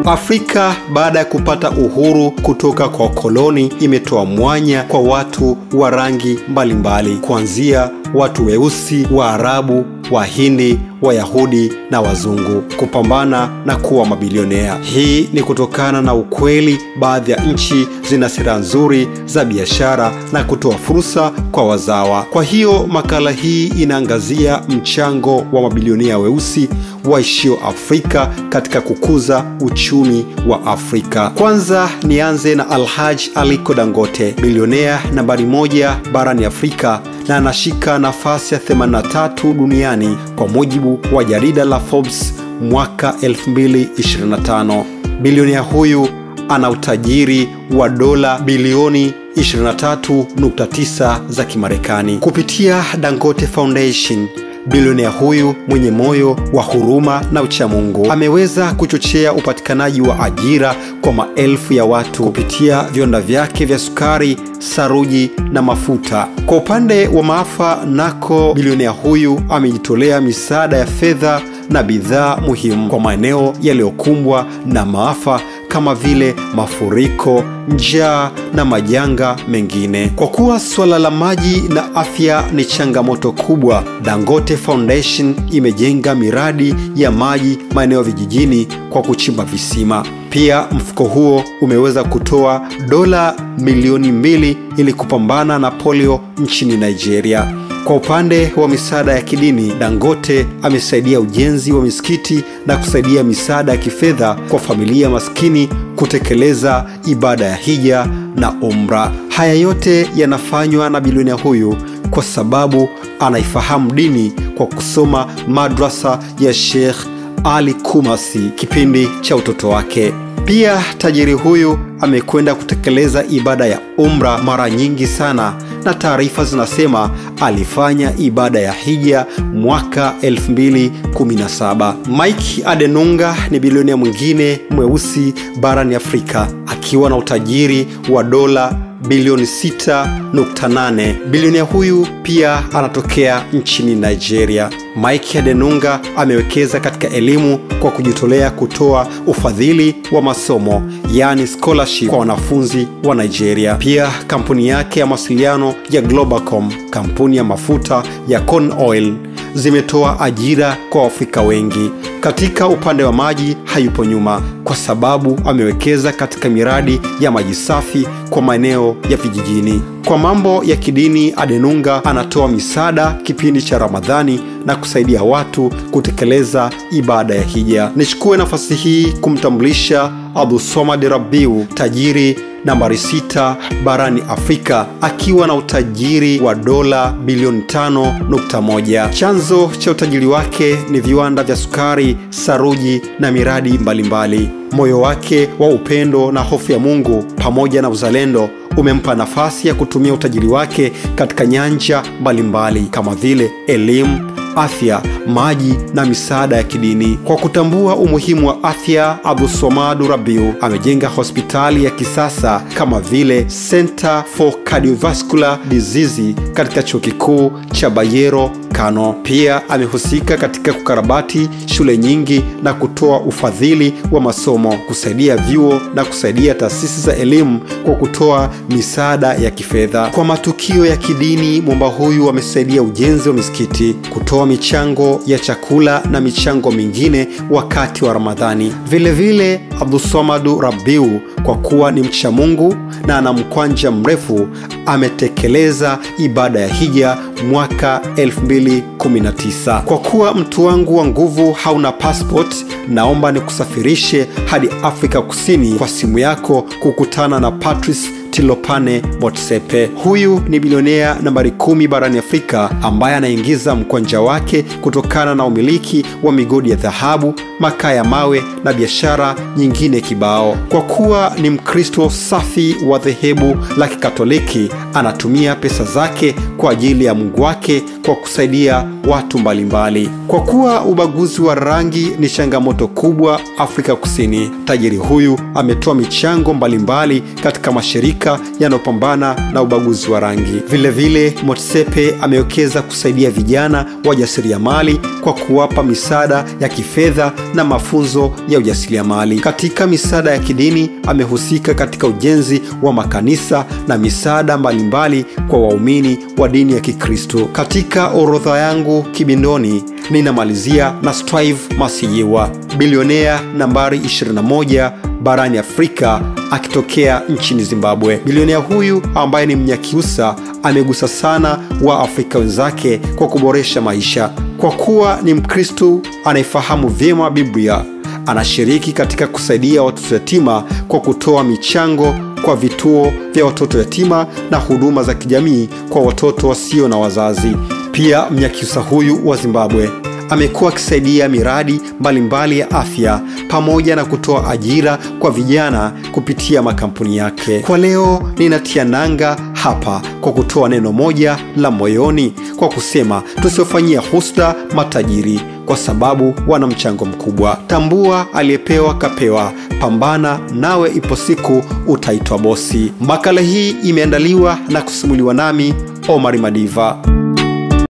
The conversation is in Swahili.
Afrika baada ya kupata uhuru kutoka kwa koloni imetoa mwanya kwa watu wa rangi mbalimbali, kuanzia watu weusi, Waarabu, Wahindi, Wayahudi na wazungu kupambana na kuwa mabilionea. Hii ni kutokana na ukweli baadhi ya nchi zina sera nzuri za biashara na kutoa fursa kwa wazawa. Kwa hiyo makala hii inaangazia mchango wa mabilionea weusi waishio Afrika katika kukuza uchumi wa Afrika. Kwanza nianze na Alhaji Aliko Dangote, bilionea nambari 1 barani Afrika na anashika nafasi ya 83 duniani kwa mujibu wa jarida la Forbes mwaka 2025. Bilionea huyu ana utajiri wa dola bilioni 23.9 za Kimarekani. Kupitia Dangote Foundation, bilionea huyu mwenye moyo wa huruma na uchamungu ameweza kuchochea upatikanaji wa ajira kwa maelfu ya watu kupitia viwanda vyake vya sukari, saruji na mafuta. Kwa upande wa maafa nako, bilionea huyu amejitolea misaada ya fedha na bidhaa muhimu kwa maeneo yaliyokumbwa na maafa kama vile mafuriko, njaa na majanga mengine. Kwa kuwa swala la maji na afya ni changamoto kubwa, Dangote Foundation imejenga miradi ya maji maeneo vijijini kwa kuchimba visima. Pia mfuko huo umeweza kutoa dola milioni 2 ili kupambana na polio nchini Nigeria. Kwa upande wa misaada ya kidini, Dangote amesaidia ujenzi wa misikiti na kusaidia misaada ya kifedha kwa familia maskini kutekeleza ibada ya hija na umra. Haya yote yanafanywa na bilionea huyu kwa sababu anaifahamu dini kwa kusoma madrasa ya Sheikh Ali Kumasi kipindi cha utoto wake. Pia tajiri huyu amekwenda kutekeleza ibada ya umra mara nyingi sana, na taarifa zinasema alifanya ibada ya hija mwaka 2017. Mike Adenunga ni bilionea mwingine mweusi barani Afrika akiwa na utajiri wa dola bilioni 6.8. Bilionea huyu pia anatokea nchini Nigeria. Mike Adenunga amewekeza katika elimu kwa kujitolea kutoa ufadhili wa masomo, yani scholarship, kwa wanafunzi wa Nigeria. Pia kampuni yake ya mawasiliano ya Globacom, kampuni ya mafuta ya Corn Oil, zimetoa ajira kwa Afrika wengi. Katika upande wa maji hayupo nyuma kwa sababu amewekeza katika miradi ya maji safi kwa maeneo ya vijijini. Kwa mambo ya kidini, Adenunga anatoa misaada kipindi cha Ramadhani na kusaidia watu kutekeleza ibada ya hija. Nichukue nafasi hii kumtambulisha Abdulswamad Rabiu, tajiri nambari 6 barani Afrika akiwa na utajiri wa dola bilioni 5.1. Chanzo cha utajiri wake ni viwanda vya sukari, saruji na miradi mbalimbali. Moyo wake wa upendo na hofu ya Mungu pamoja na uzalendo umempa nafasi ya kutumia utajiri wake katika nyanja mbalimbali kama vile elimu, afya, maji na misaada ya kidini. Kwa kutambua umuhimu wa afya, Abdulswamad Rabiu amejenga hospitali ya kisasa kama vile Center for Cardiovascular Disease katika chuo kikuu cha Bayero, Kano. Pia amehusika katika kukarabati shule nyingi na kutoa ufadhili wa masomo, kusaidia vyuo na kusaidia taasisi za elimu kwa kutoa misaada ya kifedha. Kwa matukio ya kidini, mwamba huyu amesaidia ujenzi wa misikiti, kutoa michango ya chakula na michango mingine wakati wa Ramadhani. Vile vile Abdulswamad Rabiu, kwa kuwa ni mcha Mungu na ana mkwanja mrefu, ametekeleza ibada ya hija mwaka 2019. Kwa kuwa mtu wangu wa nguvu hauna passport, naomba nikusafirishe hadi Afrika Kusini kwa simu yako kukutana na Patrice Tilopane Motsepe. Huyu ni bilionea nambari 10 barani Afrika ambaye anaingiza mkwanja wake kutokana na umiliki wa migodi ya dhahabu, makaa ya mawe na biashara nyingine kibao. Kwa kuwa ni Mkristo safi wa dhehebu la Kikatoliki, anatumia pesa zake kwa ajili ya Mungu wake kwa kusaidia watu mbalimbali. Kwa kuwa ubaguzi wa rangi ni changamoto kubwa Afrika Kusini, tajiri huyu ametoa michango mbalimbali katika mashirika mashirika yanayopambana na ubaguzi wa rangi. Vilevile, Motsepe amewekeza kusaidia vijana wajasiriamali kwa kuwapa misaada ya kifedha na mafunzo ya ujasiriamali. Katika misaada ya kidini, amehusika katika ujenzi wa makanisa na misaada mbalimbali kwa waumini wa dini ya Kikristo. Katika orodha yangu kibindoni, ninamalizia na Strive Masiyiwa, bilionea nambari 21 barani Afrika akitokea nchini Zimbabwe. Bilionea huyu ambaye ni Mnyakyusa amegusa sana wa Afrika wenzake kwa kuboresha maisha. Kwa kuwa ni Mkristo anayefahamu vyema Biblia, anashiriki katika kusaidia watoto yatima kwa kutoa michango kwa vituo vya watoto yatima na huduma za kijamii kwa watoto wasio na wazazi. Pia Mnyakyusa huyu wa Zimbabwe amekuwa akisaidia miradi mbalimbali ya afya pamoja na kutoa ajira kwa vijana kupitia makampuni yake. Kwa leo ninatia nanga hapa kwa kutoa neno moja la moyoni kwa kusema tusiofanyia husda matajiri kwa sababu wana mchango mkubwa. Tambua aliyepewa kapewa, pambana nawe ipo siku utaitwa bosi. Makala hii imeandaliwa na kusimuliwa nami Omari Madiva.